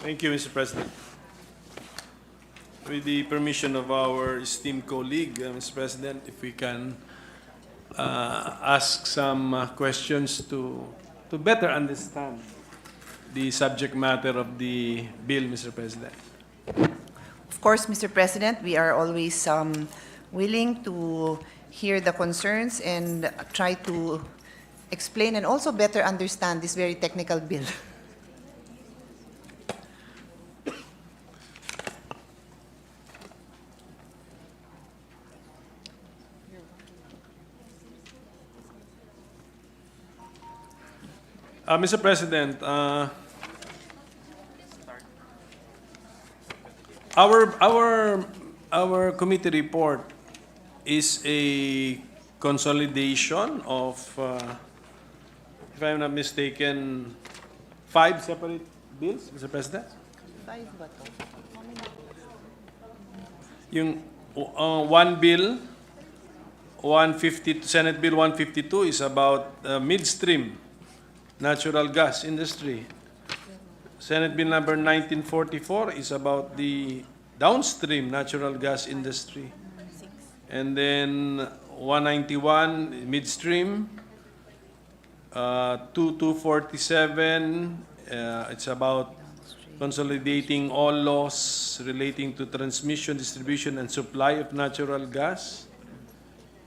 Thank you, Mr. President. With the permission of our esteemed colleague, Mr. President, if we can ask some questions to better understand the subject matter of the bill, Mr. President. Of course, Mr. President, we are always willing to hear the concerns and try to explain and also better understand this very technical bill. Mr. President, our committee report is a consolidation of, if I'm not mistaken, 5 separate bills, Mr. President. Yung one bill, 150, Senate Bill 152 is about midstream natural gas industry. Senate Bill number 1944 is about the downstream natural gas industry. And then 191 midstream, 2247, it's about consolidating all laws relating to transmission, distribution, and supply of natural gas.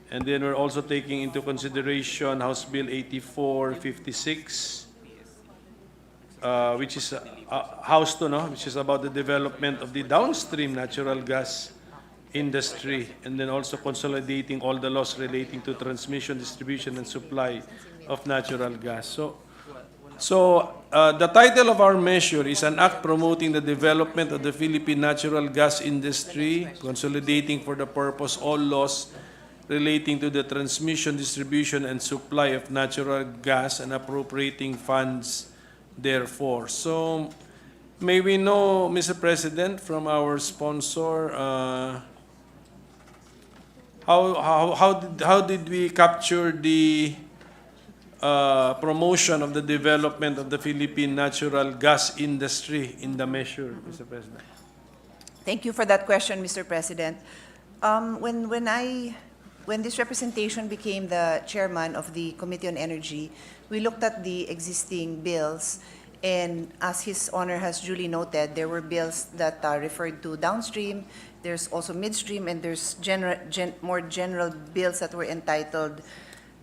And then we're also taking into consideration House Bill 8456, which is House 2, no? Which is about the development of the downstream natural gas industry, and then also consolidating all the laws relating to transmission, distribution, and supply of natural gas. So the title of our measure is an act promoting the development of the Philippine natural gas industry, consolidating for the purpose all laws relating to the transmission, distribution, and supply of natural gas and appropriating funds therefore. So may we know, Mr. President, from our sponsor, how did we capture the promotion of the development of the Philippine natural gas industry in the measure, Mr. President? Thank you for that question, Mr. President. When this representation became the chairman of the Committee on Energy, we looked at the existing bills, and as His Honor has duly noted, there were bills that referred to downstream, there's also midstream, and there's more general bills that were entitled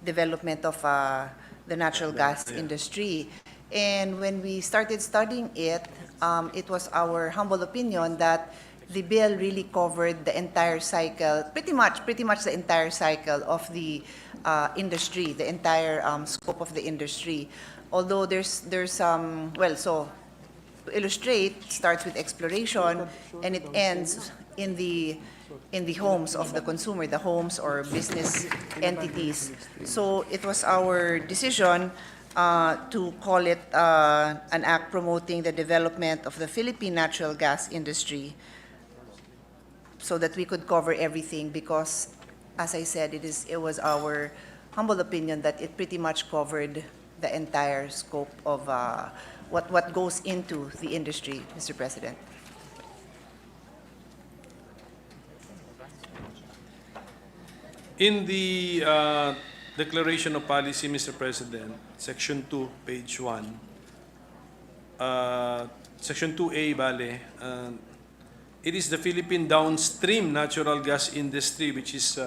Development of the Natural Gas Industry. And when we started studying it, it was our humble opinion that the bill really covered the entire cycle, pretty much the entire cycle of the industry, the entire scope of the industry. Although there's well, so to illustrate, it starts with exploration and it ends in the homes of the consumer, the homes or business entities. So it was our decision to call it an act promoting the development of the Philippine natural gas industry, so that we could cover everything, because, as I said, it was our humble opinion that it pretty much covered the entire scope of what goes into the industry, Mr. President. In the Declaration of Policy, Mr. President, Section 2, page 1, Section 2A, bale, it is the Philippine downstream natural gas industry which is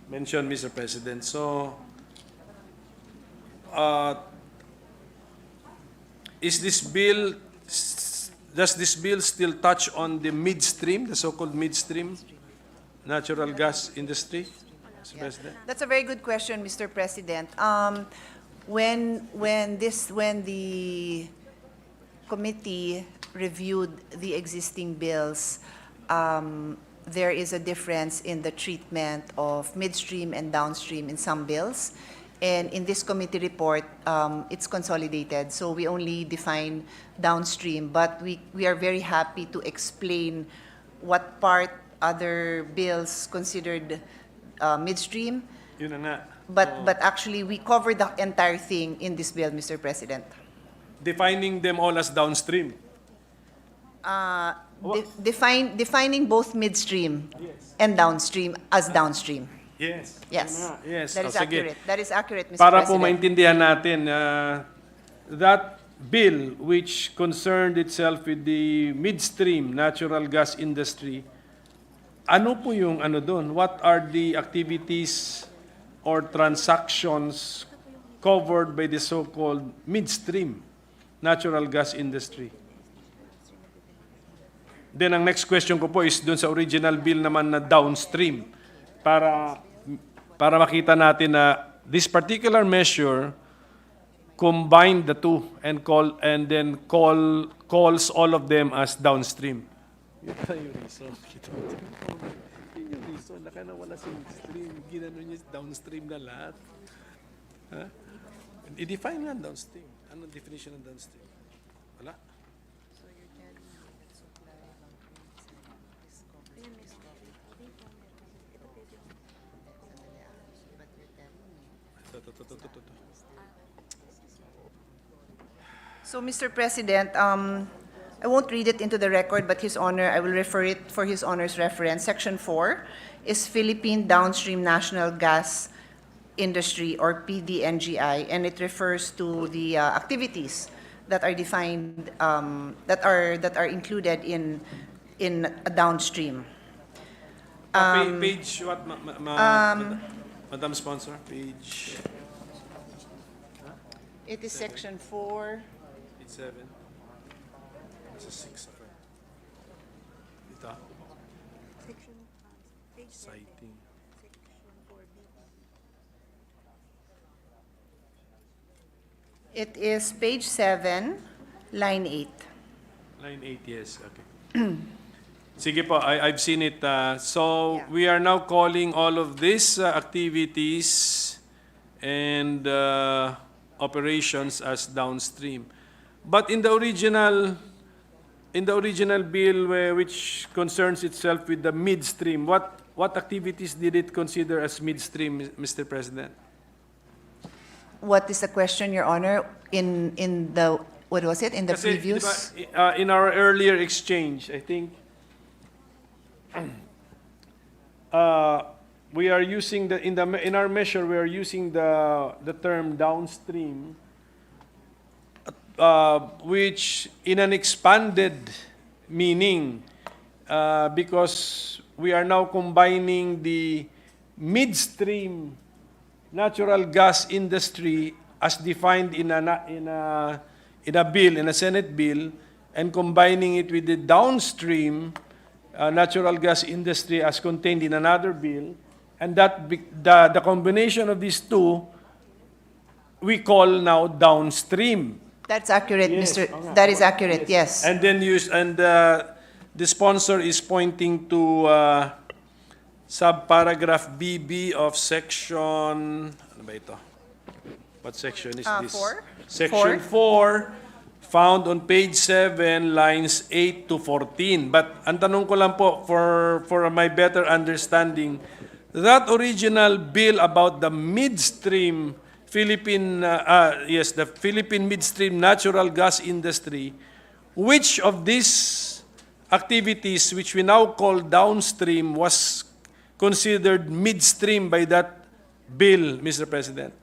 mentioned, Mr. President. So, does this bill still touch on the midstream, the so-called midstream natural gas industry, Mr. President? That's a very good question, Mr. President. When the committee reviewed the existing bills, there is a difference in the treatment of midstream and downstream in some bills. And in this committee report, it's consolidated, so we only define downstream. But we are very happy to explain what part other bills considered midstream. Yun na nga. But actually, we cover the entire thing in this bill, Mr. President. Defining them all as downstream. Defining both midstream and downstream as downstream. Yes. Yes. Yes. That is Sige. accurate. That is accurate, Mr. Para po President. maintindihan natin, that bill which concerned itself with the midstream natural gas industry, ano po yung ano doon? What are the activities or transactions covered by the so-called midstream natural gas industry? Then ang next question ko po is doon sa original bill naman na downstream para makita natin na this particular measure combine the two and calls all of them as downstream. Yun yung reason. Yun yung reason. Nawala si midstream. Ginano niya downstream na lahat. Huh? I-define nga downstream. Anong definition ng downstream? Wala. So, Mr. President, I won't read it into the record, but His Honor, I will refer it for His Honor's reference. Section 4 is Philippine Downstream National Gas Industry, or PDNGI, and it refers to the activities that are defined, that are included in a downstream. Page what, Madam Sponsor? Page It is Section 4. 7. This is 6. Okay. Ito. Citing. It is page 7, line 8. Line 8, yes. Okay. Sige po, I've seen it. So, Yeah. we are now calling all of these activities and operations as downstream. But in the original bill which concerns itself with the midstream, what activities did it consider as midstream, Mr. President? What is the question, Your Honor? In the, what was it, in the Kasi, previous? di ba, in our earlier exchange, I think, we are using in our measure we are using the term downstream, which in an expanded meaning, because we are now combining the midstream natural gas industry as defined in a bill, in a Senate bill, and combining it with the downstream natural gas industry as contained in another bill, and the combination of these two we call now downstream. That's accurate, Yes, Mr. oo nga. That is accurate, yes. And then the sponsor is pointing to subparagraph BB of section, ano ba ito? What section is this? 4? Section 4, found on page 7, lines 8 to 14. But ang tanong ko lang po, for my better understanding, that original bill about the midstream the Philippine midstream natural gas industry, which of these activities, which we now call downstream, was considered midstream by that bill, Mr. President?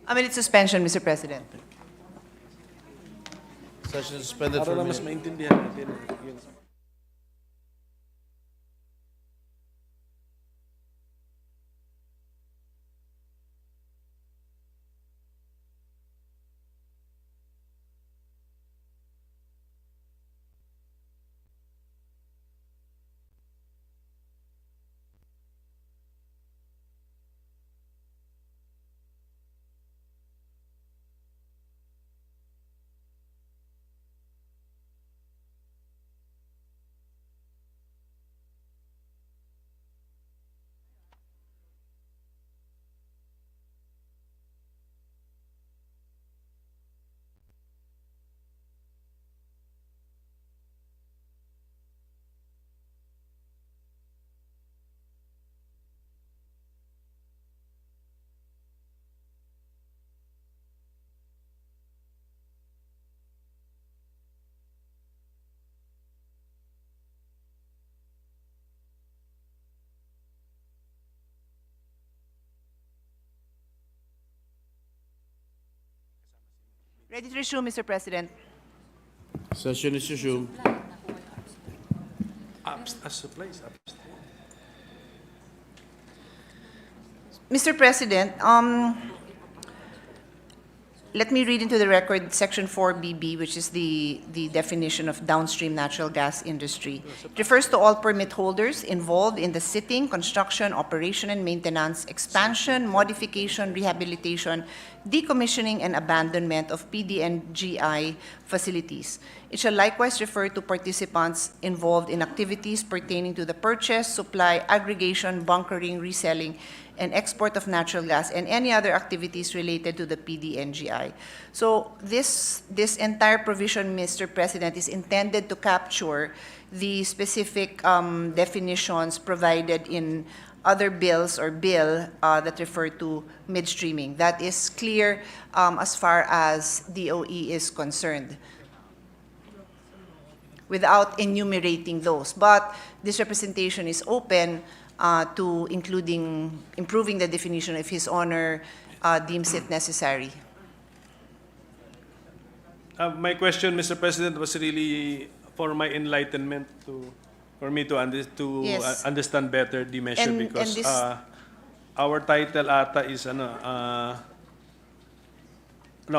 I mean, it's suspension, Mr. President. Session suspended Para for a lang mas minute. maintindihan natin. Yun. Ready to resume, Mr. President. Session is resumed. Supplies. Mr. President, let me read into the record Section 4BB, which is the definition of downstream natural gas industry. It refers to all permit holders involved in the sitting, construction, operation and maintenance, expansion, modification, rehabilitation, decommissioning, and abandonment of PDNGI facilities. It shall likewise refer to participants involved in activities pertaining to the purchase, supply, aggregation, bunkering, reselling, and export of natural gas, and any other activities related to the PDNGI. So this entire provision, Mr. President, is intended to capture the specific definitions provided in other bills or bill that refer to midstreaming. That is clear as far as DOE is concerned, without enumerating those. But this representation is open to including improving the definition if His Honor deems it necessary. My question, Mr. President, was really for my enlightenment for me to Yes. understand better the measure, And because this- our title ata is no,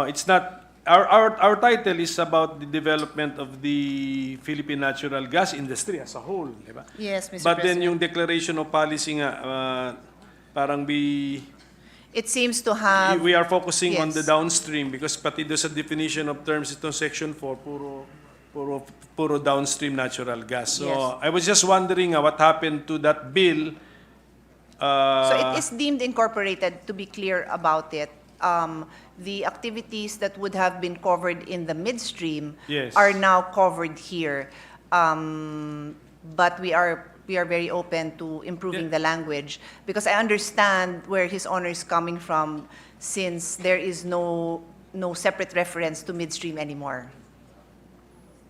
it's not. Our title is about the development of the Philippine natural gas industry as a whole, di ba? Yes, Mr. But then President. yung declaration of policy nga, parang It seems to have, we are focusing on the yes. downstream, because pati doon sa definition of terms itong Section 4, puro downstream natural gas. So Yes. I was just wondering what happened to that bill. so it is deemed incorporated, to be clear about it. The activities that would have been covered in the midstream Yes. are now covered here. But we are very open to improving Yeah. the language, because I understand where His Honor is coming from, since there is no separate reference to midstream anymore.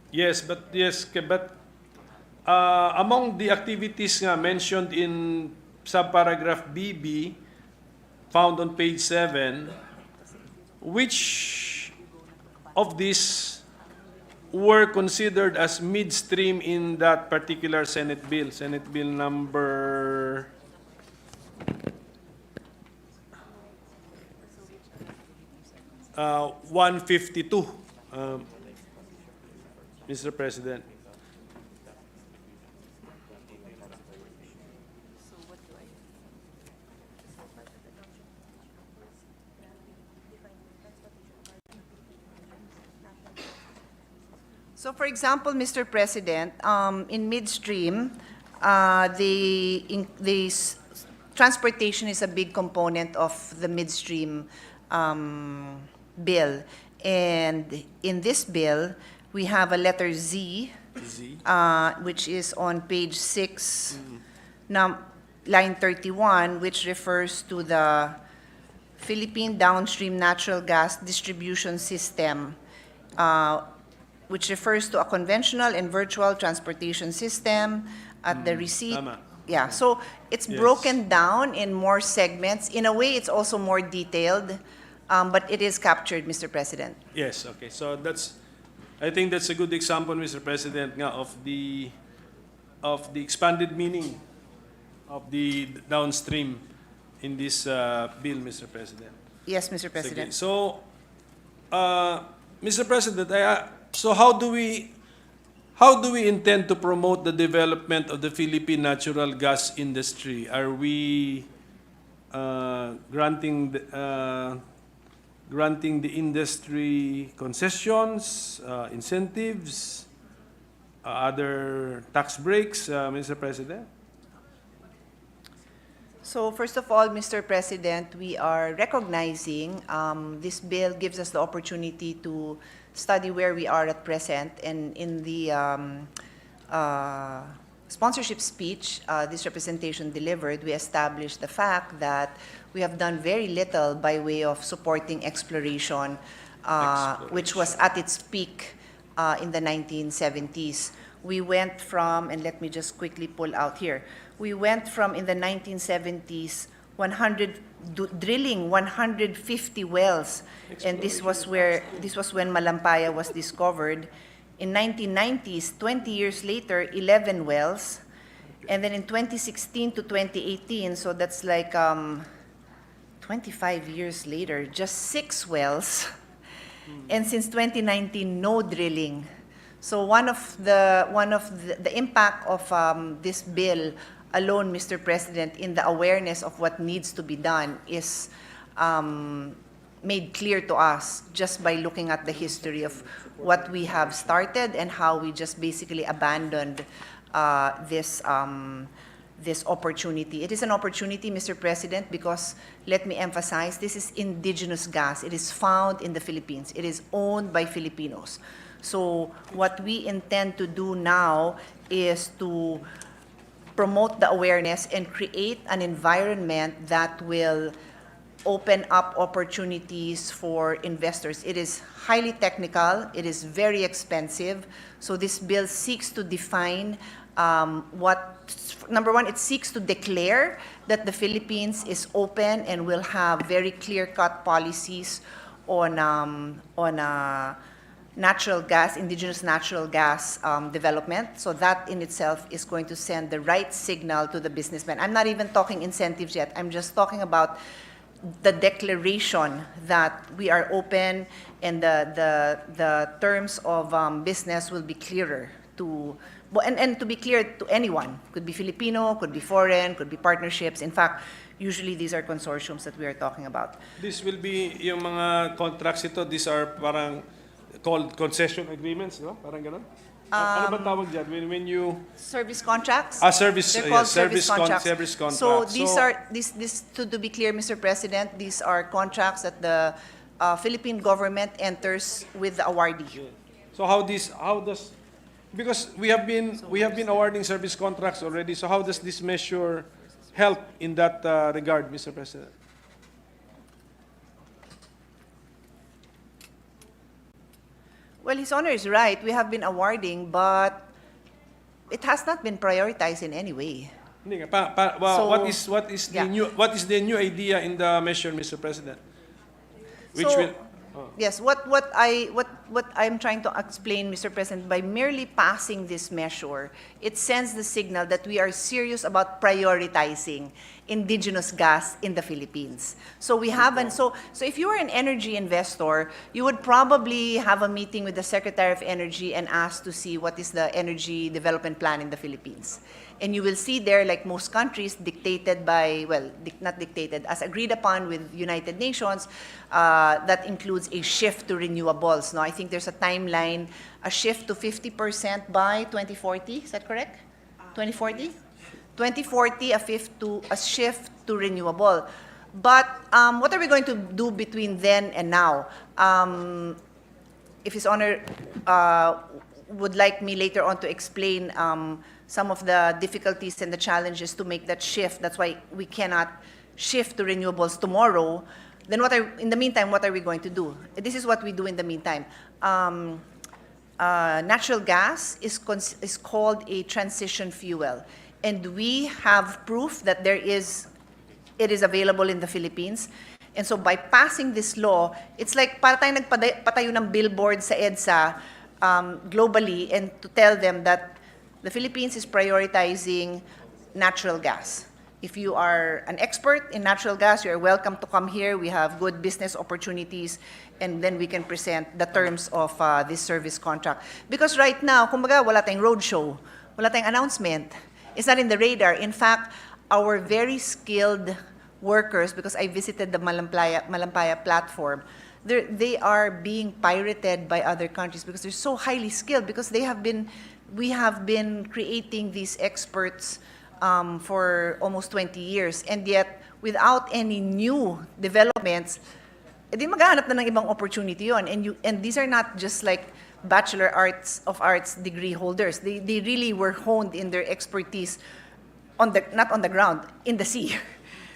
Yes, but among the activities nga mentioned in subparagraph BB, found on page 7, which of these were considered as midstream in that particular Senate bill? Senate Bill number 152, Mr. President. So for example, Mr. President, in midstream, transportation is a big component of the midstream bill. And in this bill, we have a letter Z, Z. which is on page 6, line 31, which refers to the Philippine Downstream Natural Gas Distribution System, which refers to a conventional and virtual transportation system at the receipt. Tama. Yeah, so it's Yes. broken down in more segments. In a way, it's also more detailed, but it is captured, Mr. President. Yes, okay. So I think that's a good example, Mr. President, nga of the expanded meaning of the downstream in this bill, Mr. President. Yes, Mr. Sige. President. So, Mr. President, so how do we intend to promote the development of the Philippine natural gas industry? Are we granting the industry concessions, incentives, other tax breaks, Mr. President? So first of all, Mr. President, we are recognizing this bill gives us the opportunity to study where we are at present. And in the sponsorship speech this representation delivered, we established the fact that we have done very little by way of supporting exploration, which was at its peak in the 1970s. We went from, and let me just quickly pull out here, we went from in the 1970s drilling 150 wells, and this was when Malampaya was discovered. In 1990s, 20 years later, 11 wells, and then in 2016 to 2018, so that's like 25 years later, just 6 wells, and since 2019, no drilling. So one of the impact of this bill alone, Mr. President, in the awareness of what needs to be done is made clear to us just by looking at the history of what we have started and how we just basically abandoned this opportunity. It is an opportunity, Mr. President, because let me emphasize, this is indigenous gas. It is found in the Philippines. It is owned by Filipinos. So what we intend to do now is to promote the awareness and create an environment that will open up opportunities for investors. It is highly technical, it is very expensive, so this bill seeks to define number one, it seeks to declare that the Philippines is open and will have very clear-cut policies on natural gas, indigenous natural gas development. So that in itself is going to send the right signal to the businessmen. I'm not even talking incentives yet. I'm just talking about the declaration that we are open and the terms of business will be clearer to, and to be clear to anyone. Could be Filipino, could be foreign, could be partnerships. In fact, usually these are consortiums that we are talking about. This will be yung mga contracts ito, these are parang called concession agreements, no? Parang ganun? Ano ba tawag dyan? When you... Service contracts? Service, They're yes, called service contracts. service contracts. So these to be clear, Mr. President, these are contracts that the Philippine government enters with the awardee. So how does, because we have been awarding service contracts already, so how does this measure help in that regard, Mr. President? Well, His Honor is right. We have been awarding, but it has not been prioritized in any way. Hindi nga, So, what is the yeah. new new idea in the measure, Mr. President? Which So, will yes, what I'm trying to explain, Mr. President, by merely passing this measure, it sends the signal that we are serious about prioritizing indigenous gas in the Philippines. So we haven't, so if you are an energy investor, you would probably have a meeting with the Secretary of Energy and ask to see what is the energy development plan in the Philippines. And you will see there, like most countries, dictated by, well, not dictated, as agreed upon with United Nations, that includes a shift to renewables. No, I think there's a timeline, a shift to 50% by 2040. Is that correct? 2040? 2040, a shift to renewable. But what are we going to do between then and now? If His Honor would like me later on to explain some of the difficulties and the challenges to make that shift. That's why we cannot shift to renewables tomorrow. Then in the meantime, what are we going to do? This is what we do in the meantime. Natural gas is called a transition fuel. And we have proof that it is available in the Philippines. And so by passing this law, it's like para tayong nagpatayo ng billboard sa EDSA globally and to tell them that the Philippines is prioritizing natural gas. If you are an expert in natural gas, you are welcome to come here. We have good business opportunities, and then we can present the terms of this service contract. Because right now, kumbaga, wala tayong roadshow, wala tayong announcement. It's not in the radar. In fact, our very skilled workers, because I visited the Malampaya platform, they are being pirated by other countries because they're so highly skilled, because we have been creating these experts for almost 20 years, and yet without any new developments, edi maghahanap na ng ibang opportunity yon. And these are not just like Bachelor of Arts degree holders. They really were honed in their expertise not on the ground, in the sea.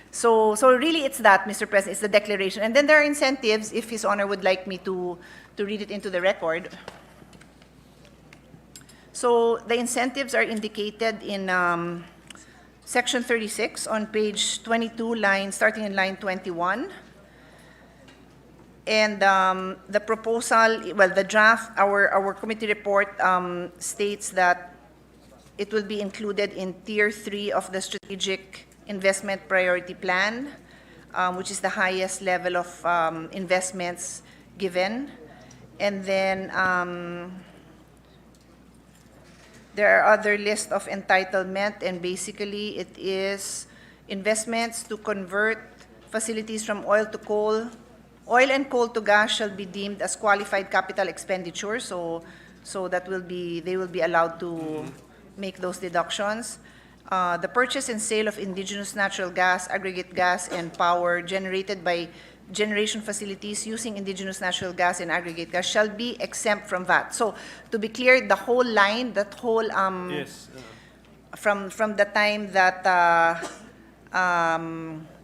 So really it's that, Mr. President, it's the declaration. And then there are incentives, if His Honor would like me to read it into the record. So the incentives are indicated in Section 36 on page 22, starting in line 21. And the proposal, well, the draft, our committee report states that it will be included in Tier 3 of the Strategic Investment Priority Plan, which is the highest level of investments given. And then there are other list of entitlement, and basically it is investments to convert facilities from oil to coal. Oil and coal to gas shall be deemed as qualified capital expenditure, so that they will be allowed to make those deductions. The purchase and sale of indigenous natural gas, aggregate gas, and power generated by generation facilities using indigenous natural gas and aggregate gas shall be exempt from VAT. So, to be clear, the whole line, that whole Yes. from the time that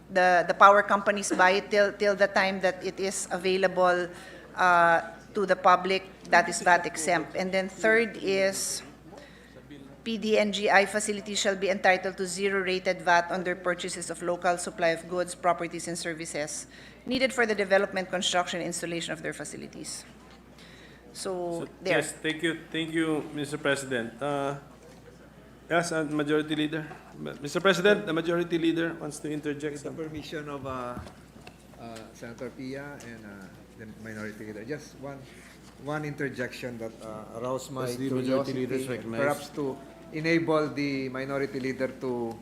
the power companies buy it till the time that it is available to the public, that is VAT exempt. And then third is PDNGI facilities shall be entitled to zero-rated VAT on their purchases of local supply of goods, properties, and services needed for the development, construction, and installation of their facilities. So there. Yes, thank you, Mr. President. Yes, Majority Leader. Mr. President, the Majority Leader wants to interject. With the permission of Senator Pia and the Minority Leader, just one interjection that aroused my Does the Majority curiosity, Leader recognize? perhaps to enable the Minority Leader to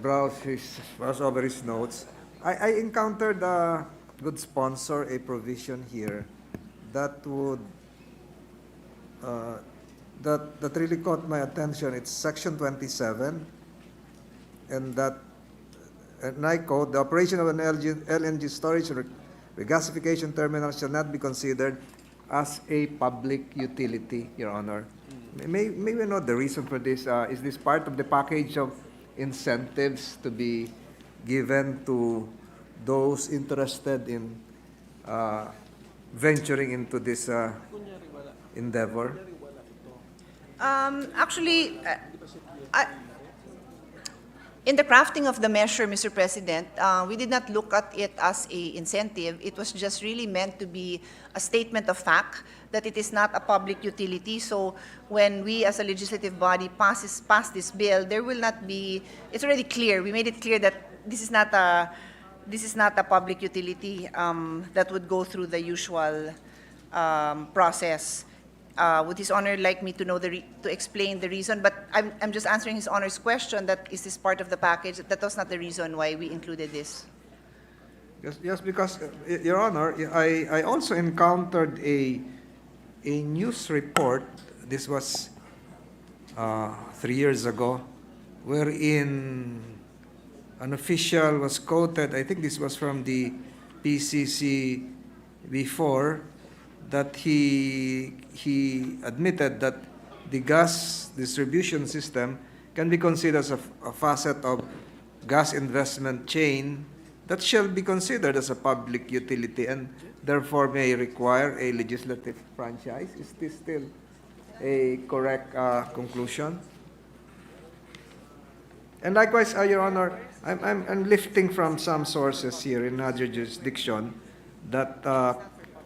browse over his notes. I encountered a good sponsor, a provision here that would that really caught my attention. It's Section 27, and that, and I quote, the operation of an LNG storage or regasification terminal shall not be considered as a public utility, Your Honor. May we know the reason for this? Is this part of the package of incentives to be given to those interested in venturing into this endeavor? Actually, in the crafting of the measure, Mr. President, we did not look at it as an incentive. It was just really meant to be a statement of fact that it is not a public utility. So when we as a legislative body pass this bill, there will not be, it's already clear. We made it clear that this is not a public utility that would go through the usual process. Would His Honor like me to know to explain the reason? But I'm just answering His Honor's question that is this part of the package? That was not the reason why we included this. Yes, because, Your Honor, I also encountered a news report, this was 3 years ago, wherein an official was quoted, I think this was from the PCC before, that he admitted that the gas distribution system can be considered as a facet of gas investment chain that shall be considered as a public utility and therefore may require a legislative franchise. Is this still a correct conclusion? And likewise, Your Honor, I'm lifting from some sources here in other jurisdiction that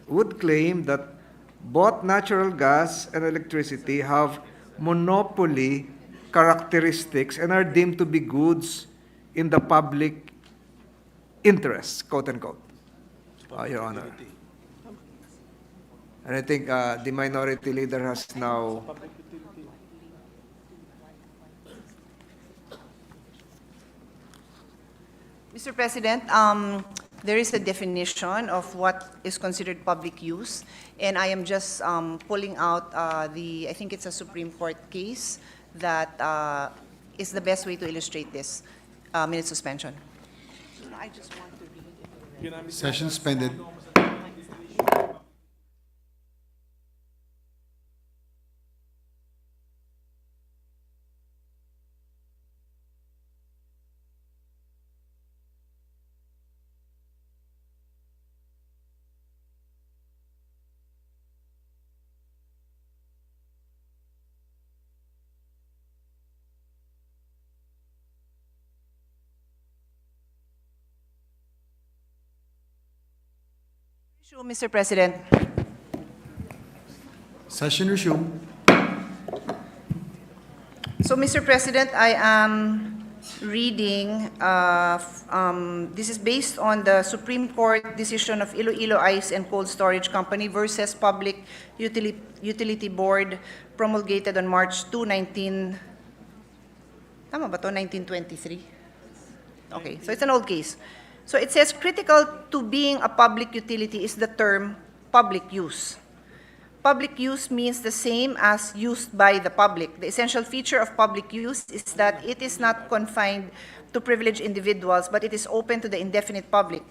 would claim that both natural gas and electricity have monopoly characteristics and are deemed to be goods in the public interest, quote unquote, Your Honor. And I think the Minority Leader has now Mr. President, there is a definition of what is considered public use, and I am just pulling out I think it's a Supreme Court case that is the best way to illustrate this. Minute suspension. I just want to read it. Session suspended. Mr. President. Session resumed. So, Mr. President, I am reading, this is based on the Supreme Court decision of Iloilo Ice and Cold Storage Company versus Public Utility Board promulgated on March 2, tama ba to? 1923? Okay, so it's an old case. So it says critical to being a public utility is the term public use. Public use means the same as used by the public. The essential feature of public use is that it is not confined to privileged individuals, but it is open to the indefinite public.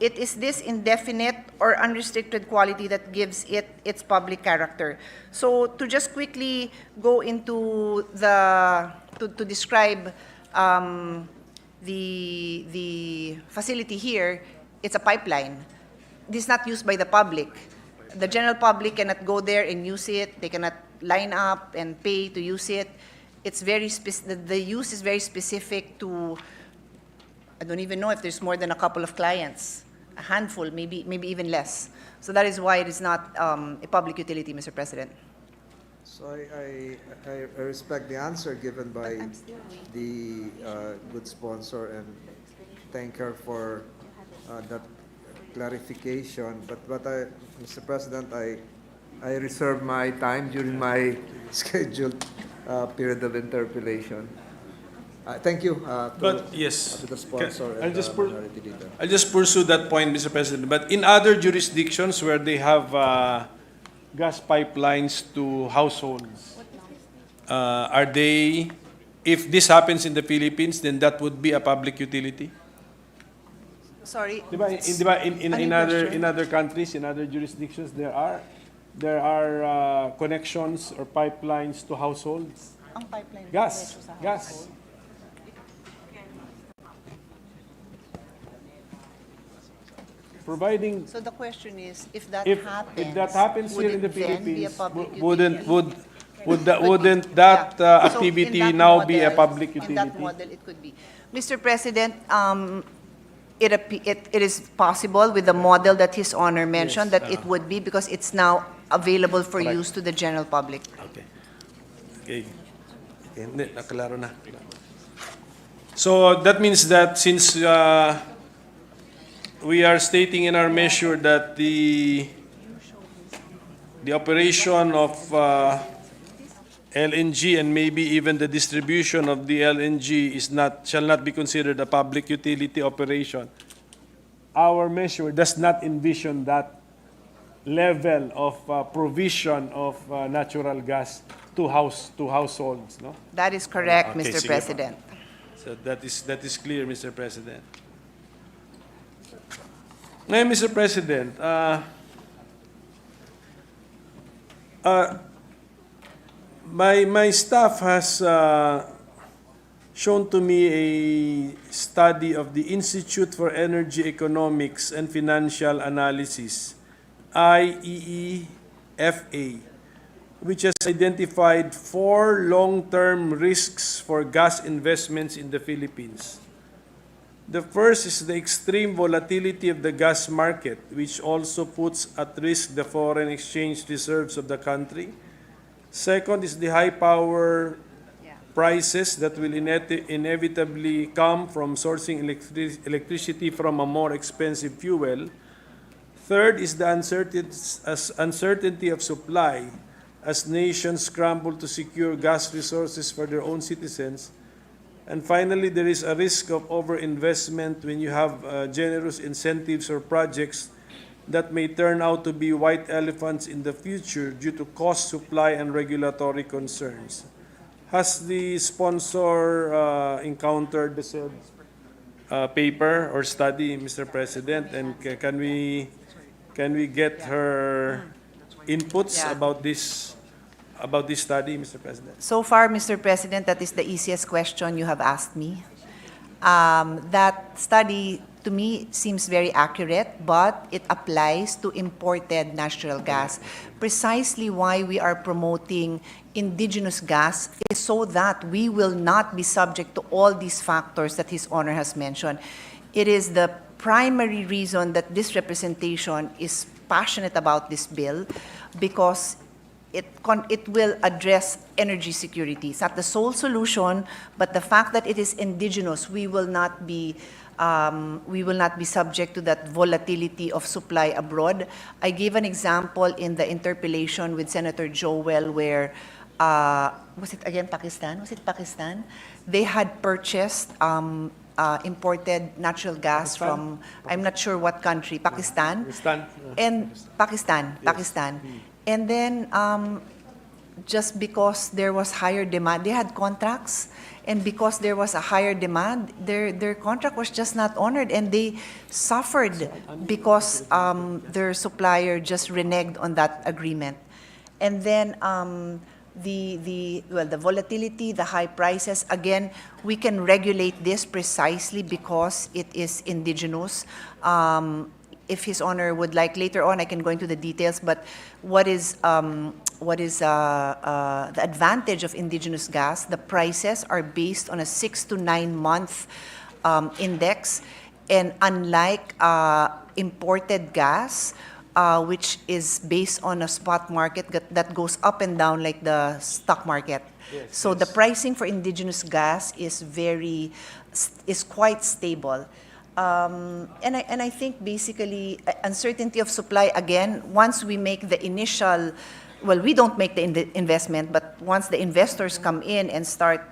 It is this indefinite or unrestricted quality that gives it its public character. So to just quickly go into to describe the facility here, it's a pipeline. This is not used by the public. The general public cannot go there and use it. They cannot line up and pay to use it. It's very the use is very specific to, I don't even know if there's more than a couple of clients, a handful, maybe even less. So that is why it is not a public utility, Mr. President. So I respect the answer given by the good sponsor and thank her for that clarification. But Mr. President, I reserve my time during my scheduled period of interpellation. Thank you But yes, to the sponsor I'll and just the minority leader. I'll just pursue that point, Mr. President. But in other jurisdictions where they have gas pipelines to households, are they, if this happens in the Philippines, then that would be a public utility? Sorry. In other countries, in other jurisdictions, there are connections or pipelines to households. Ang pipeline. Gas, diretso sa gas. household. Providing, So the question is, if that if happens, here in the would it then be a Philippines, public wouldn't utility? wouldn't that Yeah. So activity in that now be a model- public In that utility? model, it could be. Mr. President, it is possible with the model that His Honor mentioned that it would be because it's now available for Correct. use to the general public. Okay. Okay. Hindi, nakalaro na. So that means that since we are stating in our measure that the operation of LNG and maybe even the distribution of the LNG shall not be considered a public utility operation, our measure does not envision that level of provision of natural gas to households, no? That is correct, Okay, Mr. sige po. President. So that is clear, Mr. President. Ngayon, Mr. President, my staff has shown to me a study of the Institute for Energy Economics and Financial Analysis, IEEFA, which has identified 4 long-term risks for gas investments in the Philippines. The first is the extreme volatility of the gas market, which also puts at risk the foreign exchange reserves of the country. Second is the high power prices that will inevitably come from sourcing electricity from a more expensive fuel. Third is the uncertainty of supply as nations scramble to secure gas resources for their own citizens. And finally, there is a risk of overinvestment when you have generous incentives or projects that may turn out to be white elephants in the future due to cost, supply, and regulatory concerns. Has the sponsor encountered the said paper or study, Mr. President? And can we get her inputs Yeah. about this study, Mr. President? So far, Mr. President, that is the easiest question you have asked me. That study, to me, seems very accurate, but it applies to imported natural gas. Precisely why we are promoting indigenous gas is so that we will not be subject to all these factors that His Honor has mentioned. It is the primary reason that this representation is passionate about this bill because it will address energy security. It's not the sole solution, but the fact that it is indigenous, we will not be subject to that volatility of supply abroad. I gave an example in the interpellation with Senator Joel where, was it again Pakistan? Was it Pakistan? They had purchased imported natural gas from, I'm not sure what country, Pakistan. And Pakistan. And then, just because there was higher demand, they had contracts, and because there was a higher demand, their contract was just not honored, and they suffered because their supplier just reneged on that agreement. And then the volatility, the high prices, again, we can regulate this precisely because it is indigenous. If His Honor would like later on, I can go into the details, but what is the advantage of indigenous gas? The prices are based on a 6 to 9 month index, and unlike imported gas, which is based on a spot market that goes up and down like the stock market. So the pricing for indigenous gas is quite stable. And I think basically uncertainty of supply, again, once we make the initial, well, we don't make the investment, but once the investors come in and start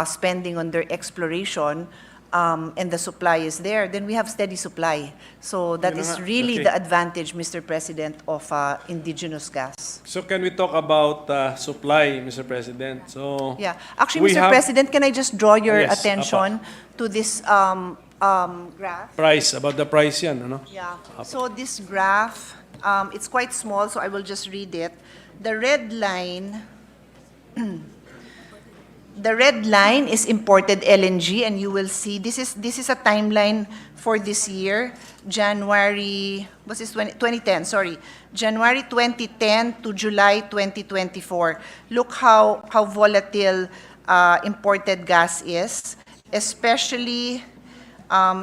spending on their exploration, and the supply is there, then we have steady supply. So that is really the advantage, Mr. President, of indigenous gas. So can we talk about supply, Mr. President? So Yeah. Actually, Mr. President, can I just draw your Yes, attention to this graph? about the price yan, ano? Yeah. So this graph, it's quite small, so I will just read it. The red line, the red line is imported LNG, and you will see this is a timeline for this year, January, what's this, 2010, sorry, January 2010 to July 2024. Look how volatile imported gas is, especially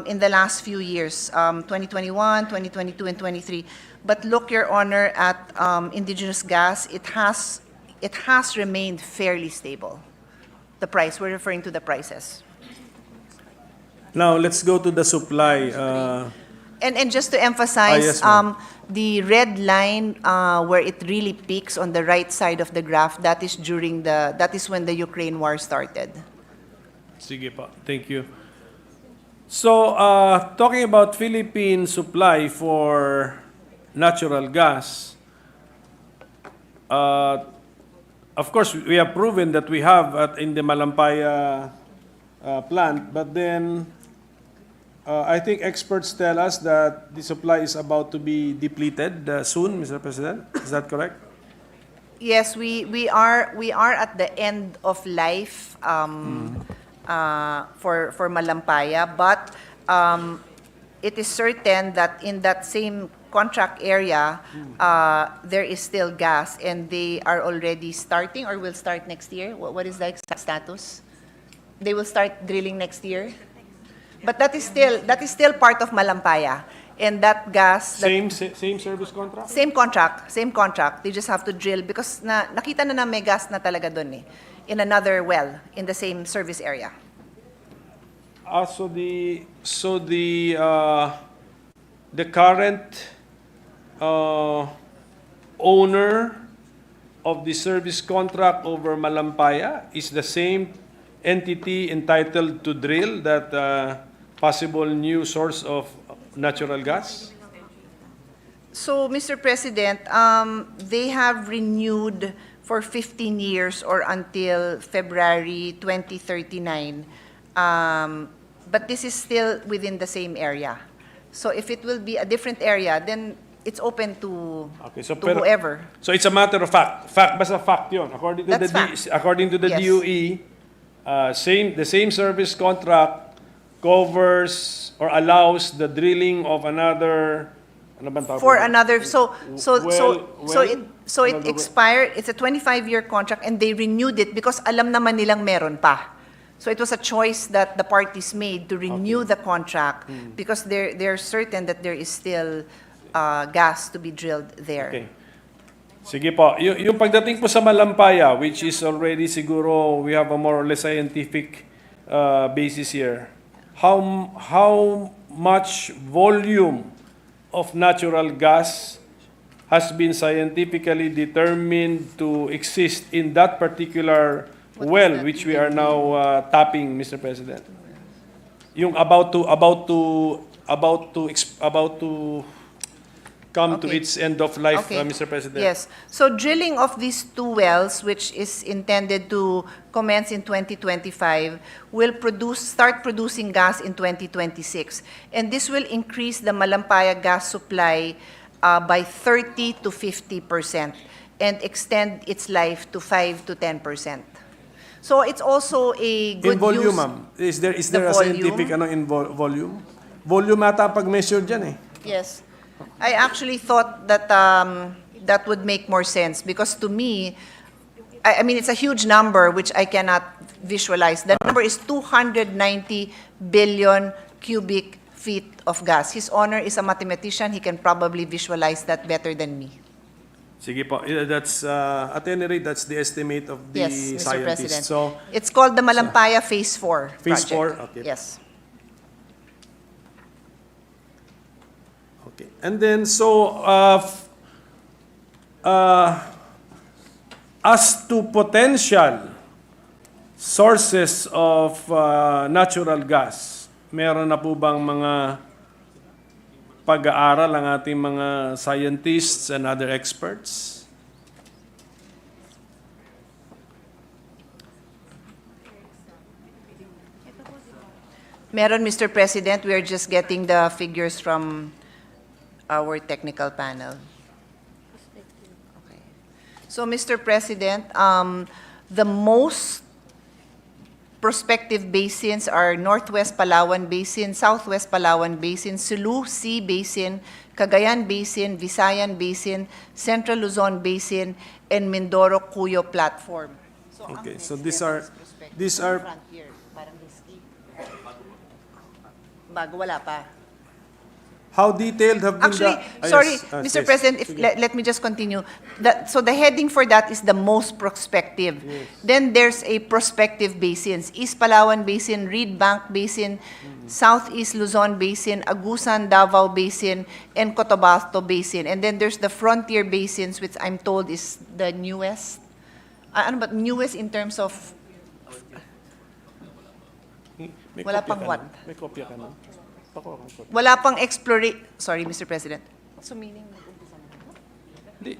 in the last few years, 2021, 2022, and 23. But look, Your Honor, at indigenous gas, it has remained fairly stable. The price, we're referring to the prices. Now, let's go to the supply. And just to emphasize, yes, ma'am. the red line where it really peaks on the right side of the graph, that is when the Ukraine war started. Sige pa. Thank you. So, talking about Philippine supply for natural gas, of course, we have proven that we have in the Malampaya plant, but then I think experts tell us that the supply is about to be depleted soon, Mr. President. Is that correct? Yes, we are at the end of life for Malampaya, but it is certain that in that same contract area, there is still gas, and they are already starting or will start next year. What is the exact status? They will start drilling next year, but that is still part of Malampaya, and that gas. Same service contract? Same contract. They just have to drill because nakita na may gas na talaga dun eh, in another well in the same service area. So the current owner of the service contract over Malampaya is the same entity entitled to drill that possible new source of natural gas? So, Mr. President, they have renewed for 15 years or until February 2039. But this is still within the same area. So if it will be a different area, then it's open to, whoever. So it's a matter of fact. Basta fact yun. According to That's fact. according to the Yes. DOE, the same service contract covers or allows the drilling of another. Ano bang tawag For doon? another, so it Another expired, it's a 25-year contract, and they renewed it because alam naman nilang meron pa. So it was a choice that the parties made to renew the contract because they're certain that there is still gas to be drilled there. Okay. Sige po. Yung pagdating po sa Malampaya, which is already siguro we have a more or less scientific basis here. How much volume of natural gas has been scientifically determined to exist in that particular well which we are now tapping, Mr. President? Yung about to come to Okay. its end of life, Okay. Mr. President. Yes. So drilling of these 2 wells, which is intended to commence in 2025, will start producing gas in 2026. And this will increase the Malampaya gas supply by 30 to 50% and extend its life to 5 to 10%. So it's also a good In volume, news. ma'am. Is there The a scientific volume? Volume ata pag measured dyan eh. Yes. I actually thought that that would make more sense because to me, I mean, it's a huge number which I cannot visualize. The number is 290 billion cubic feet of gas. His Honor is a mathematician. He can probably visualize that better than me. Sige po. That's, at any rate, that's the estimate of the Yes, Mr. President. scientists. So, It's called the Malampaya Phase 4 Phase project. 4? Okay. Yes. okay. And then, so, as to potential sources of natural gas, meron na po bang mga pag-aaral ang ating mga scientists and other experts? Meron, Mr. President. We are just getting the figures from our technical panel. Okay. So, Mr. President, the most prospective basins are Northwest Palawan Basin, Southwest Palawan Basin, Sulu Sea Basin, Cagayan Basin, Visayan Basin, Central Luzon Basin, and Mindoro Cuyo Platform. So, Okay, ang so best these are frontier, parang risky. Bago, wala pa. how detailed have been Actually, the... sorry, yes, Mr. yes. President, if, Sige. let me just continue. So the heading for that is the most prospective. Then there's a prospective basins. East Palawan Basin, Reed Bank Basin, Southeast Luzon Basin, Agusan Davao Basin, and Cotabato Basin. And then there's the frontier basins, which I'm told is the newest. Ano ba, newest in terms of, May wala kopya pang ka what? nun? May kopya ka nun? Pakuha ka ng kopya. wala pang sorry, Mr. President. So meaning, Hindi.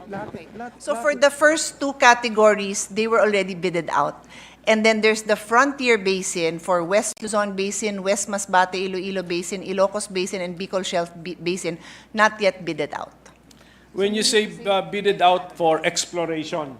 Lahat. so for the first 2 categories, they were already bidded out. And then there's the frontier basin for West Luzon Basin, West Masbate, Iloilo Basin, Ilocos Basin, and Bicol Shelf Basin, not yet bidded out. When you say bidded out for exploration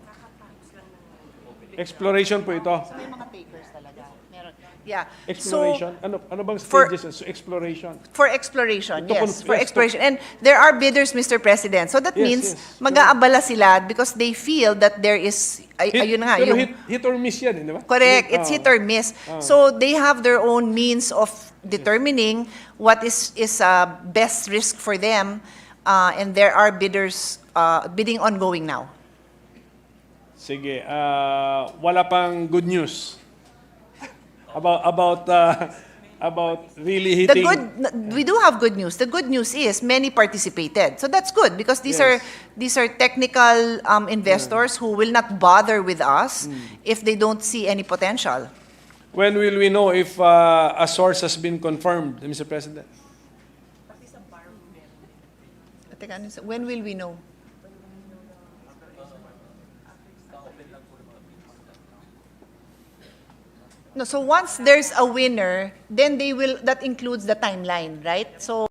po ito. May mga takers talaga. Meron. Yeah. Exploration? So, ano bang for- stages? So, exploration. for exploration, Ito yes, po- for yes, exploration. And there are bidders, Mr. President. So that Yes, means yes. mag-aabala sila because they feel that there is, ayun na nga, Pero yung, hit or miss yan, di ba? correct, it's hit or miss. So they have their own means of determining what is best risk for them, and there are bidders bidding ongoing now. Sige, wala pang good news about really The hitting. we do have good news. The good news is many participated. So that's good because these Yes. are technical investors who will not bother with us if they don't see any potential. When will we know if a source has been confirmed, Mr. President? Teka, when will we know? No, so once there's a winner, then that includes the timeline, right? So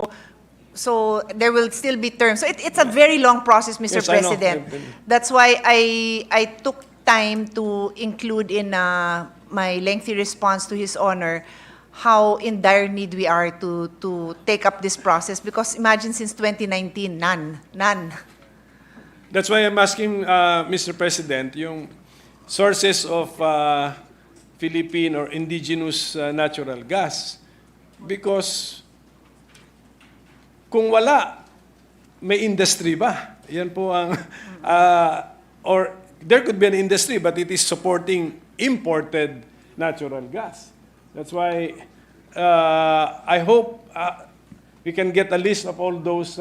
there will still be terms. So it's a very long process, Mr. Yes, I know. President. That's why I took time to include in my lengthy response to His Honor how in dire need we are to take up this process. Because imagine since 2019, none. That's why I'm asking, Mr. President, yung sources of Philippine or indigenous natural gas. Because kung wala, may industry ba? Yan po ang, or there could be an industry, but it is supporting imported natural gas. That's why I hope we can get a list of all those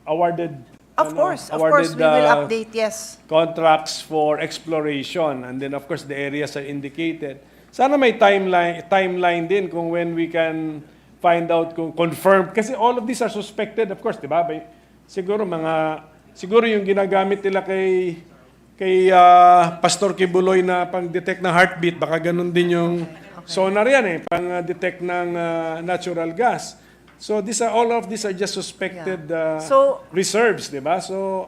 awarded Of course, we will update, yes. contracts for exploration, and then of course the areas are indicated. Sana may timeline din kung when we can find out kung confirmed, kasi all of these are suspected, of course, di ba? Siguro yung ginagamit nila kay Pastor Kibuloy na pang-detect ng heartbeat, baka ganun din yung sonar yan pang-detect ng natural gas. So all of these are just suspected So- reserves, di ba? So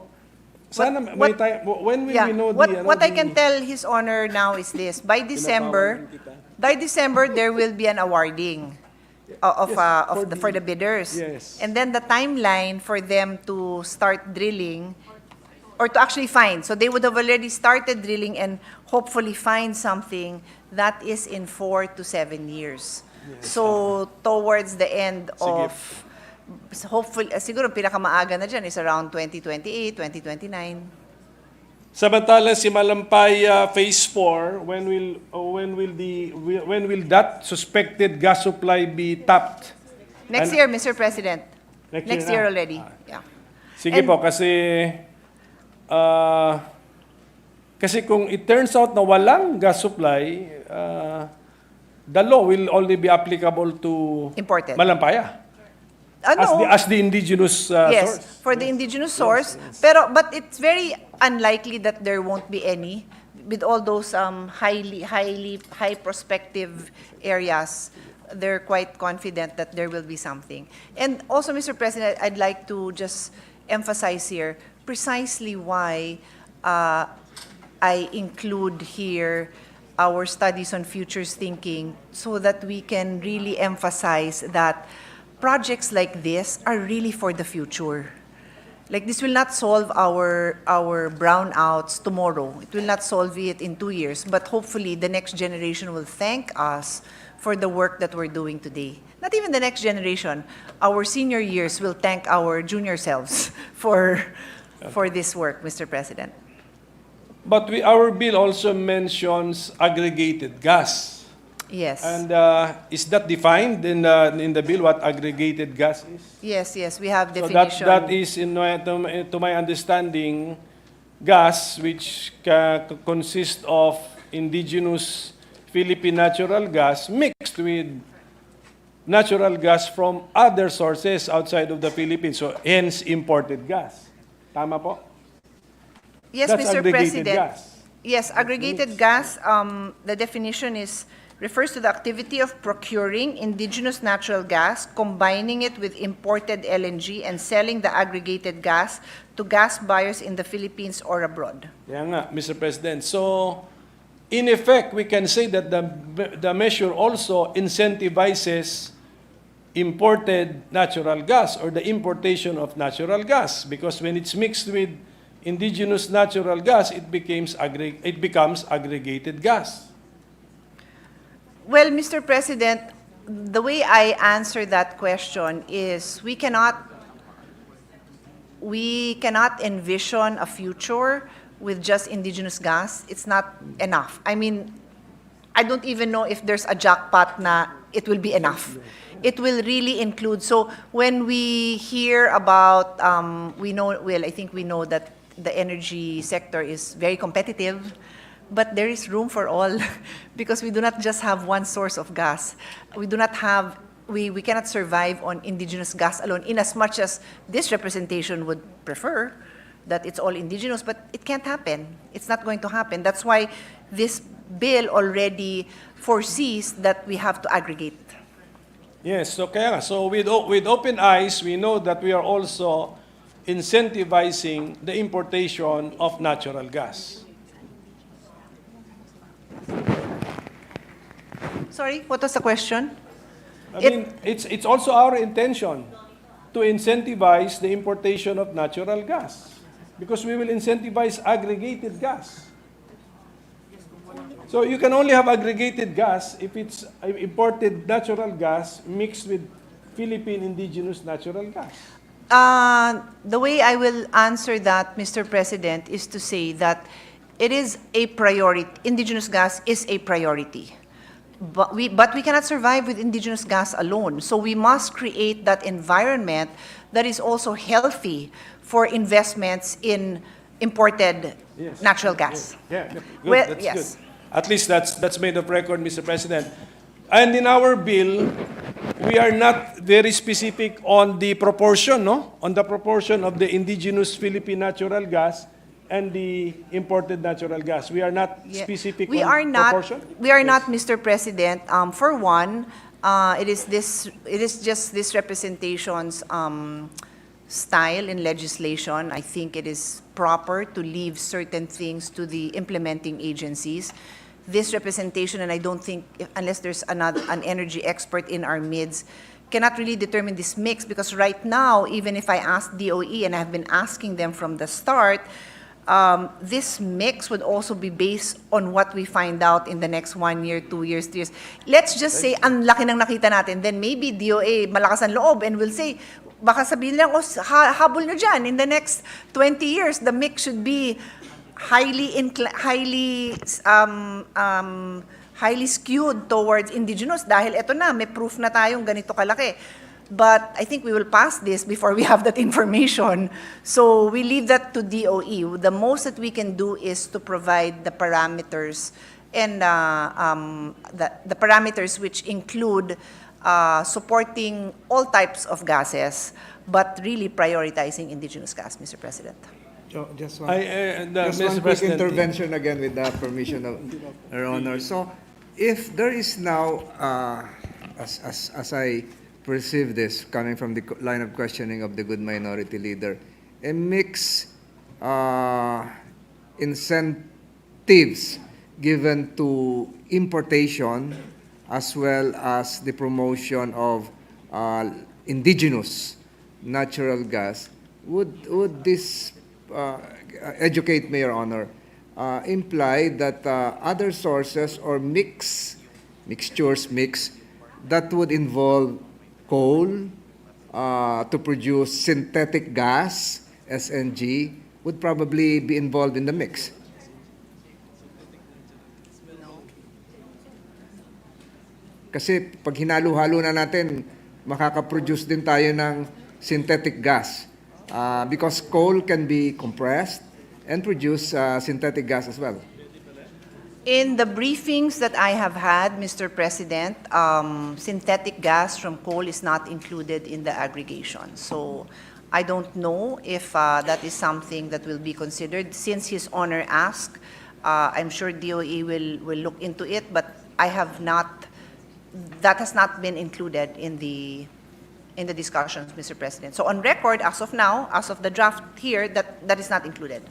sana may time, when will Yeah. we know What I can tell His Honor now is this: by December, there will be an awarding for the bidders. Yes. And then the timeline for them to start drilling, or to actually find. So they would have already started drilling and hopefully find something that is in 4 to 7 years. So towards the end of, hopefully, siguro pinakamaaga na dyan is around 2028, 2029. Samantala si Malampay Phase 4, when will that suspected gas supply be tapped? Next And- year, Mr. President. Next year year na? already. Yeah. Sige And- po, kasi kung it turns out na walang gas supply, the law will only be applicable to Imported. Malampaya Ano? as the indigenous Yes, source. for the indigenous source. But it's very unlikely that there won't be any with all those high prospective areas. They're quite confident that there will be something. And also, Mr. President, I'd like to just emphasize here precisely why I include here our studies on futures thinking, so that we can really emphasize that projects like this are really for the future. Like, this will not solve our brownouts tomorrow. It will not solve it in 2 years, but hopefully the next generation will thank us for the work that we're doing today. Not even the next generation, our senior years will thank our junior selves for this work, Mr. President. But our bill also mentions aggregated gas. Yes. And is that defined in the bill, what aggregated gas is? Yes, we have So definition. that is, to my understanding, gas which consists of indigenous Philippine natural gas mixed with natural gas from other sources outside of the Philippines, so hence imported gas. Tama po? Yes, That's Mr. aggregated President. gas. Yes, aggregated gas, the definition refers to the activity of procuring indigenous natural gas, combining it with imported LNG, and selling the aggregated gas to gas buyers in the Philippines or abroad. Kaya nga, Mr. President. So, in effect, we can say that the measure also incentivizes imported natural gas or the importation of natural gas, because when it's mixed with indigenous natural gas, it becomes aggregated gas. Well, Mr. President, the way I answer that question is we cannot envision a future with just indigenous gas. It's not enough. I mean, I don't even know if there's a jackpot na it will be enough. It will really include. So when we hear about, I think we know that the energy sector is very competitive, but there is room for all because we do not just have one source of gas. We cannot survive on indigenous gas alone, in as much as this representation would prefer that it's all indigenous, but it can't happen. It's not going to happen. That's why this bill already foresees that we have to aggregate. Yes, so with open eyes, we know that we are also incentivizing the importation of natural gas. Sorry, what was the question? I mean, it's also our intention to incentivize the importation of natural gas, because we will incentivize aggregated gas. So you can only have aggregated gas if it's imported natural gas mixed with Philippine indigenous natural gas? The way I will answer that, Mr. President, is to say that it is a priority. Indigenous gas is a priority. But we cannot survive with indigenous gas alone. So we must create that environment that is also healthy for investments in imported Yes. natural gas. Yeah, good. Well, That's yes. good. At least that's made of record, Mr. President. And in our bill, we are not very specific on the proportion, no? On the proportion of the indigenous Philippine natural gas and the imported natural gas. We are not Yeah. specific We on are not. proportion? We are not, Mr. President. For one, it is just this representation's style in legislation. I think it is proper to leave certain things to the implementing agencies. This representation, and I don't think, unless there's an energy expert in our midst, cannot really determine this mix, because right now, even if I ask DOE, and I've been asking them from the start, this mix would also be based on what we find out in the next 1 year, 2 years, 3 years. Let's just say, ang laki ng nakita natin, then maybe DOA malakas ang loob and will say, baka sabihin lang, habol nyo dyan, in the next 20 years, the mix should be highly skewed towards indigenous dahil eto na, may proof na tayong ganito kalaki. But I think we will pass this before we have that information. So we leave that to DOE. The most that we can do is to provide the parameters and the parameters which include supporting all types of gases, but really prioritizing indigenous gas, Mr. President. So, just one, Mr. quick President, intervention again with the permission of Your Honor. So, if there is now, as I perceive this, coming from the line of questioning of the good minority leader, a mix incentives given to importation as well as the promotion of indigenous natural gas, would this educate me, Your Honor, imply that other sources or mixtures that would involve coal to produce synthetic gas, SNG, would probably be involved in the mix? Kasi pag hinalo-halo na natin, makaka-produce din tayo ng synthetic gas. Because coal can be compressed and produce synthetic gas as well. In the briefings that I have had, Mr. President, synthetic gas from coal is not included in the aggregation. So I don't know if that is something that will be considered. Since His Honor asked, I'm sure DOE will look into it, but I have not, that has not been included in the discussions, Mr. President. So on record, as of now, as of the draft here, that is not included.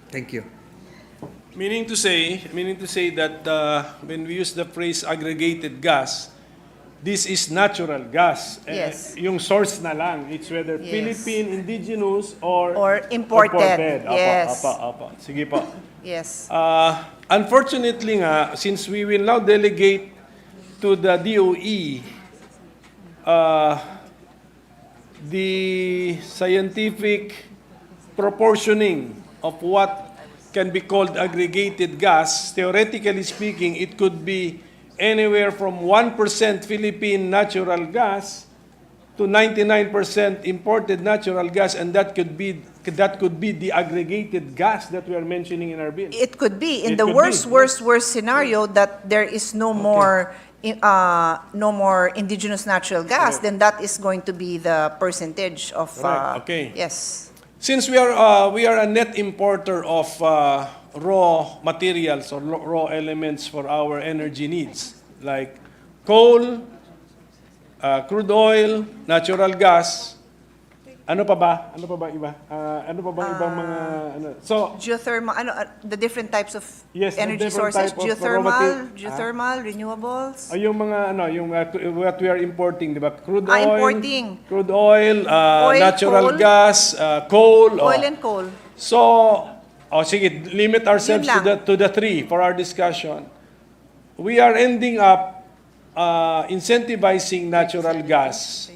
Thank you. Meaning to say that when we use the phrase aggregated gas, this is natural gas. Yes. Yung source na lang. It's whether Yes. Philippine, indigenous, or imported. Yes. Apa. Sige po. Yes. Unfortunately nga, since we will now delegate to the DOE the scientific proportioning of what can be called aggregated gas, theoretically speaking, it could be anywhere from 1% Philippine natural gas to 99% imported natural gas, and that could be the aggregated gas that we are mentioning in our bill. It could be in It the could worst be. scenario that there is no more indigenous natural gas, Correct. then that is going to be the percentage of. Correct. Okay. Yes. Since we are a net importer of raw materials or raw elements for our energy needs, like coal, crude oil, natural gas. Ano pa ba? Ano pa ba iba? Ano pa bang ibang mga ano? So, Geothermal, the different types of Yes, the energy different sources, type of raw geothermal, renewables. yung mga ano, yung what we are importing, 'di ba? Crude oil, Importing. crude oil, Oil, natural coal. gas, coal. Oil and coal. So, sige, limit ourselves Yun lang. to the three for our discussion. We are ending up incentivizing natural gas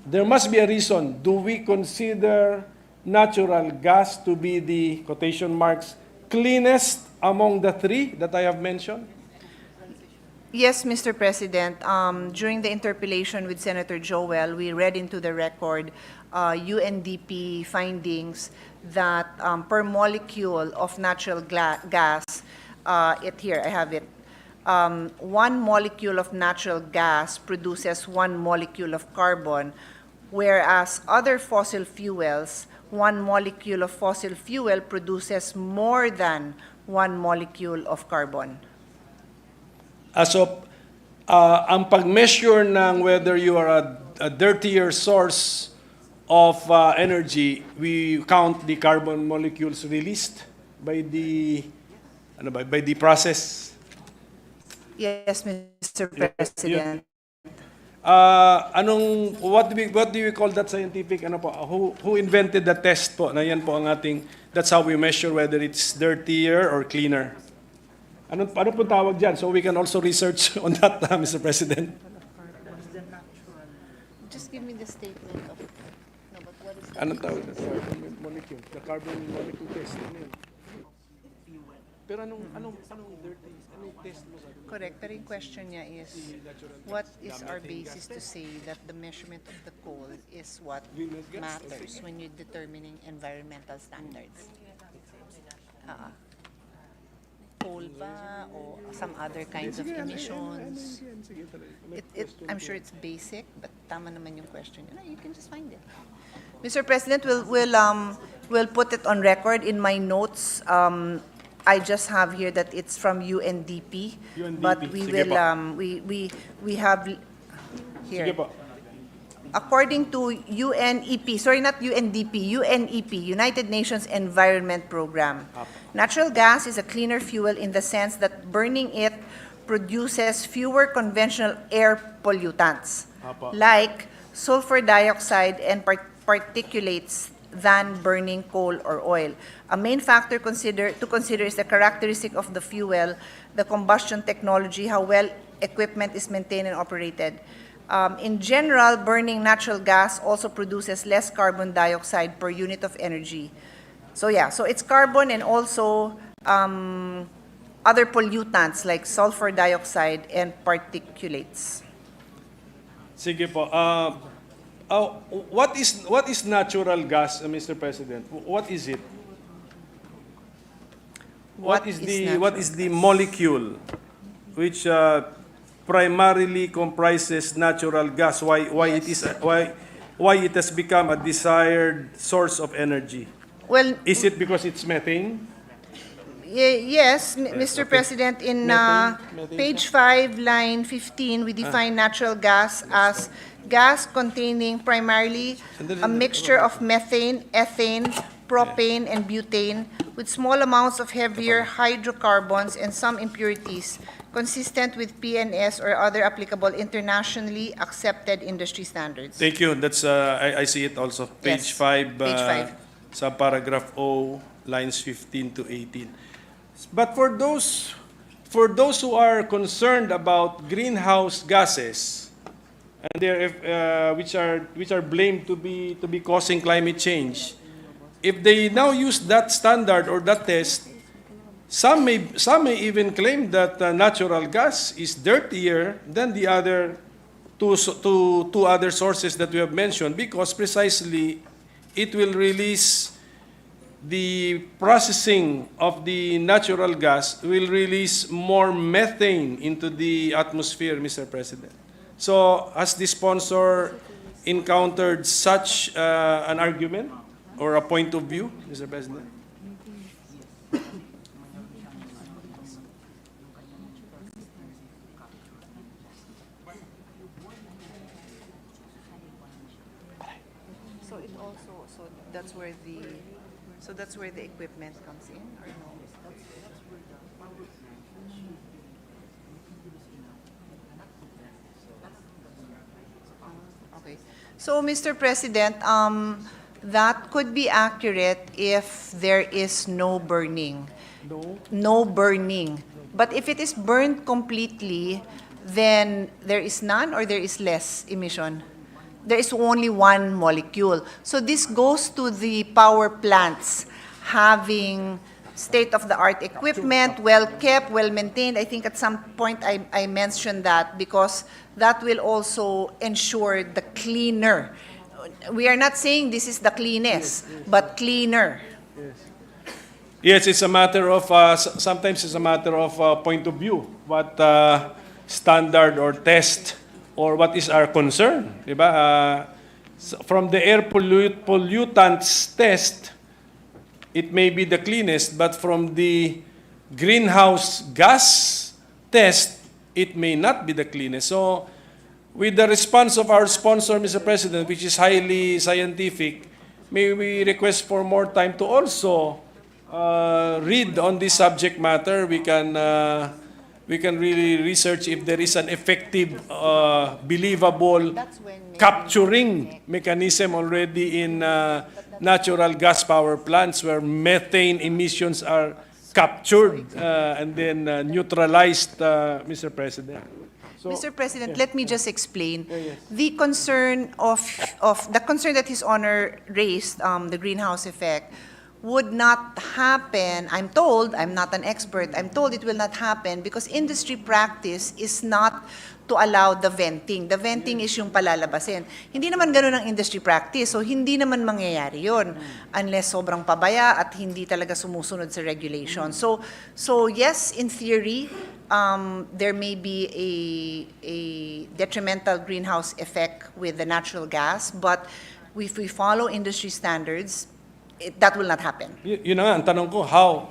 there must be a reason. Do we consider natural gas to be the, quotation marks, cleanest among the three that I have mentioned? Yes, Mr. President. During the interpellation with Senator Joel, we read into the record UNDP findings that per molecule of natural gas, here, I have it, 1 molecule of natural gas produces 1 molecule of carbon, whereas other fossil fuels, 1 molecule of fossil fuel produces more than 1 molecule of carbon. As of, ang pag-measure ng whether you are a dirtier source of energy, we count the carbon molecules released by the, by the process. Yes, Mr. President. What do we call that scientific, who invented the test po, na yan po ang ating, that's how we measure whether it's dirtier or cleaner. Ano po tawag dyan? So we can also research on that, Mr. President. Just give me the statement of, no, but what is Anong tawag na? Carbon molecule. The carbon molecule test. Ano yun? Pero anong dirty? Anong test mo sa? correct? Pero yung question niya is, what is our basis to say that the measurement of the coal is what matters when you're determining environmental standards? Coal ba o some other kinds of emissions? I'm sure it's basic, but tama naman yung question. No, you can just find it. Mr. President, we'll put it on record in my notes. I just have here that it's from UNDP, but we Sige will po. we have Sige here. po. According to UNEP, sorry, not UNDP, UNEP, United Nations Environment Program, natural gas is a cleaner fuel in the sense that burning it produces fewer conventional air pollutants, Apo. like sulfur dioxide and particulates than burning coal or oil. A main factor to consider is the characteristic of the fuel, the combustion technology, how well equipment is maintained and operated. In general, burning natural gas also produces less carbon dioxide per unit of energy. So yeah, so it's carbon and also other pollutants like sulfur dioxide and particulates. Sige po. What is natural gas, Mr. President? What is it? What is the molecule which primarily comprises natural gas? Why it has become a desired source of energy? Well, Is it because it's methane? yes, Mr. President, in Methane, page 5, line 15, we define natural gas as gas containing primarily a mixture of methane, ethane, propane, and butane with small amounts of heavier hydrocarbons and some impurities consistent with PNS or other applicable internationally accepted industry standards. Thank you. That's I see it also. Page Yes. 5, Page 5. sa paragraph O, lines 15 to 18. But for those who are concerned about greenhouse gases, and which are blamed to be causing climate change, if they now use that standard or that test, some may even claim that natural gas is dirtier than the other two other sources that we have mentioned, because precisely it will release, the processing of the natural gas will release more methane into the atmosphere, Mr. President. So has the sponsor encountered such an argument or a point of view, Mr. President? So that's where the equipment comes in, or no? Okay. So, Mr. President, that could be accurate if there is no burning. No burning. But if it is burned completely, then there is none or there is less emission? there is only one molecule. So this goes to the power plants having state-of-the-art equipment, well-kept, well-maintained. I think at some point I mentioned that because that will also ensure the cleaner. We are not saying this is the cleanest, but cleaner. Yes, it's a matter of, sometimes it's a matter of point of view. What standard or test or what is our concern, di ba? From the air pollutants test, it may be the cleanest, but from the greenhouse gas test, it may not be the cleanest. So, with the response of our sponsor, Mr. President, which is highly scientific, may we request for more time to also read on this subject matter. We can really research if there is an effective, believable capturing mechanism already in natural gas power plants where methane emissions are captured and then neutralized, Mr. President. So, Mr. President, let me just explain. The concern the concern that His Honor raised, the greenhouse effect, would not happen, I'm told, I'm not an expert, I'm told it will not happen because industry practice is not to allow the venting. The venting is yung palalabasin. Hindi naman ganun ang industry practice, so hindi naman mangyayari yun unless sobrang pabaya at hindi talaga sumusunod sa regulation. So yes, in theory, there may be a detrimental greenhouse effect with the natural gas, but if we follow industry standards, that will not happen. yun na nga, ang tanong ko, how?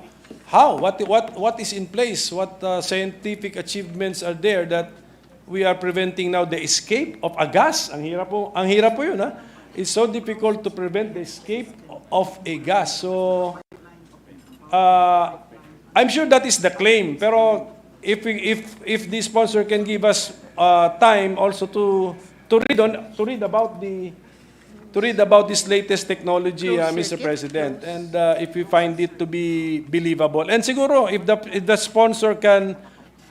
What is in place? What scientific achievements are there that we are preventing now the escape of a gas? Ang hirap po yun, ha? It's so difficult to prevent the escape of a gas. So, I'm sure that is the claim. Pero if the sponsor can give us time also to read about this latest technology, Mr. President, and if we find it to be believable. And siguro, if the sponsor can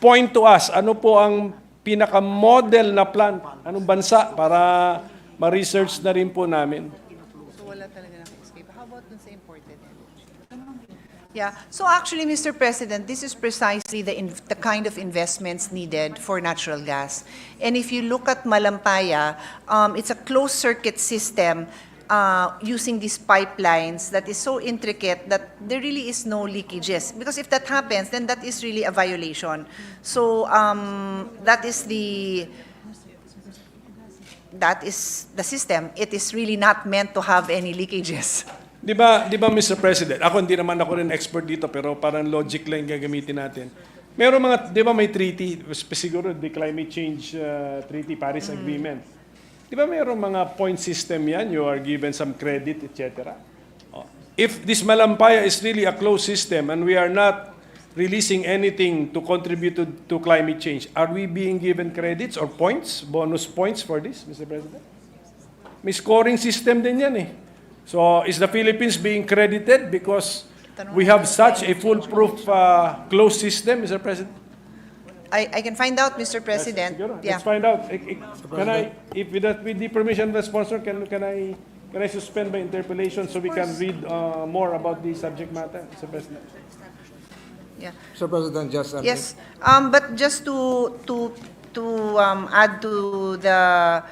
point to us, ano po ang pinaka-model na plant, anong bansa, para ma-research na rin po namin. So wala talaga naka-escape. How about dun sa imported energy? Yeah. So actually, Mr. President, this is precisely the kind of investments needed for natural gas. And if you look at Malampaya, it's a closed-circuit system using these pipelines that is so intricate that there really is no leakages. Because if that happens, then that is really a violation. So that is the system. It is really not meant to have any leakages. Di ba, Mr. President, hindi naman ako rin expert dito, pero parang logic lang yung gagamitin natin. Meron mga, di ba may treaty, siguro the Climate Change Treaty, Paris Agreement. Di ba meron mga point system yan, you are given some credit, etc. If this Malampaya is really a closed system and we are not releasing anything to contribute to climate change, are we being given credits or points, bonus points for this, Mr. President? May scoring system din yan eh. So, is the Philippines being credited because we have such a foolproof closed system, Mr. President? I can find out, Mr. President. Let's find out. Can I, if with the permission of the sponsor, can I suspend my interpellation so we can read more about the subject matter, Mr. President? Yeah. Mr. President, just Yes, but just to add to the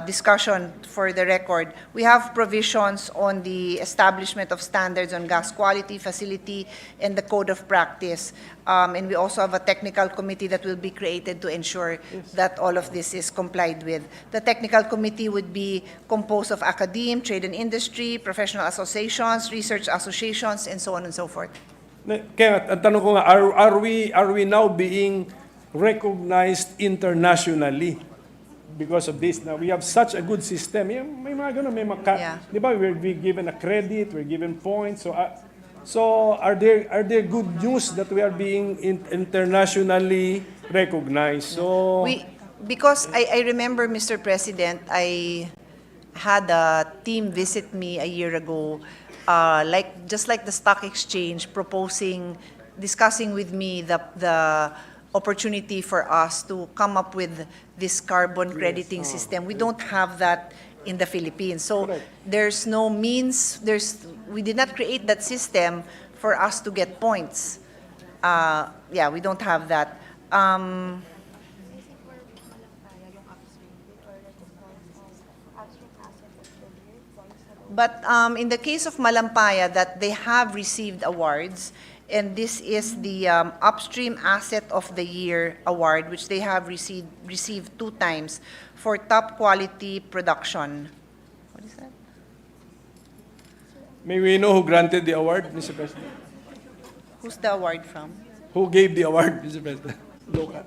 discussion for the record, we have provisions on the establishment of standards on gas quality, facility, and the code of practice. And we also have a technical committee that will be created to ensure that all of this is complied with. The technical committee would be composed of academe, trade and industry, professional associations, research associations, and so on and so forth. Kaya ang tanong ko nga, are we now being recognized internationally because of this? Now we have such a good system. May mga ganun, Yeah. di ba? We're given a credit, we're given points. So are there good news that we are being internationally recognized? So Because I remember, Mr. President, I had a team visit me a year ago, just like the stock exchange, discussing with me the opportunity for us to come up with this carbon crediting system. We don't have that in the Philippines. So Correct. there's no means, we did not create that system for us to get points. Yeah, we don't have that. But in the case of Malampaya, that they have received awards, and this is the Upstream Asset of the Year award, which they have received 2 times for top quality production. What is that? May we know who granted the award, Mr. President? Who's the award from? Who gave the award, Mr. President? Local.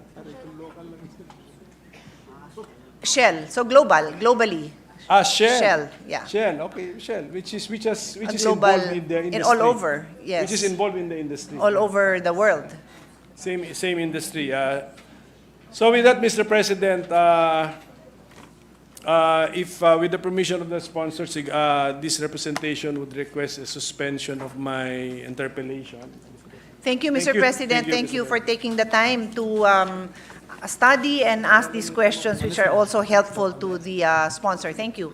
Shell. So globally. Ah, Shell. Shell, yeah. Shell, okay, Shell, which is A involved in the industry. in all over, yes. Which is involved in the industry. All over the world. Same industry. So with that, Mr. President, if with the permission of the sponsors, this representation would request a suspension of my interpellation. Thank you, Thank Mr. you. President. Thank you, Thank Mr. you for taking the time to study and ask these questions, which are also helpful to the sponsor. Thank you.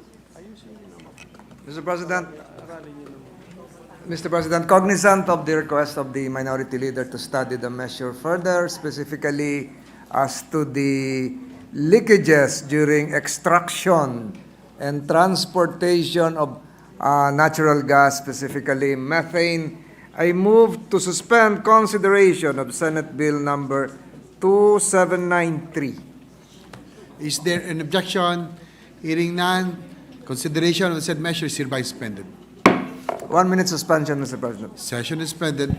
Mr. President, cognizant of the request of the minority leader to study the measure further, specifically as to the leakages during extraction and transportation of natural gas, specifically methane, I move to suspend consideration of Senate Bill number 2793. Is there an objection? Hearing none, consideration of the said measure is hereby suspended. 1 minute suspension, Mr. President. Session is suspended.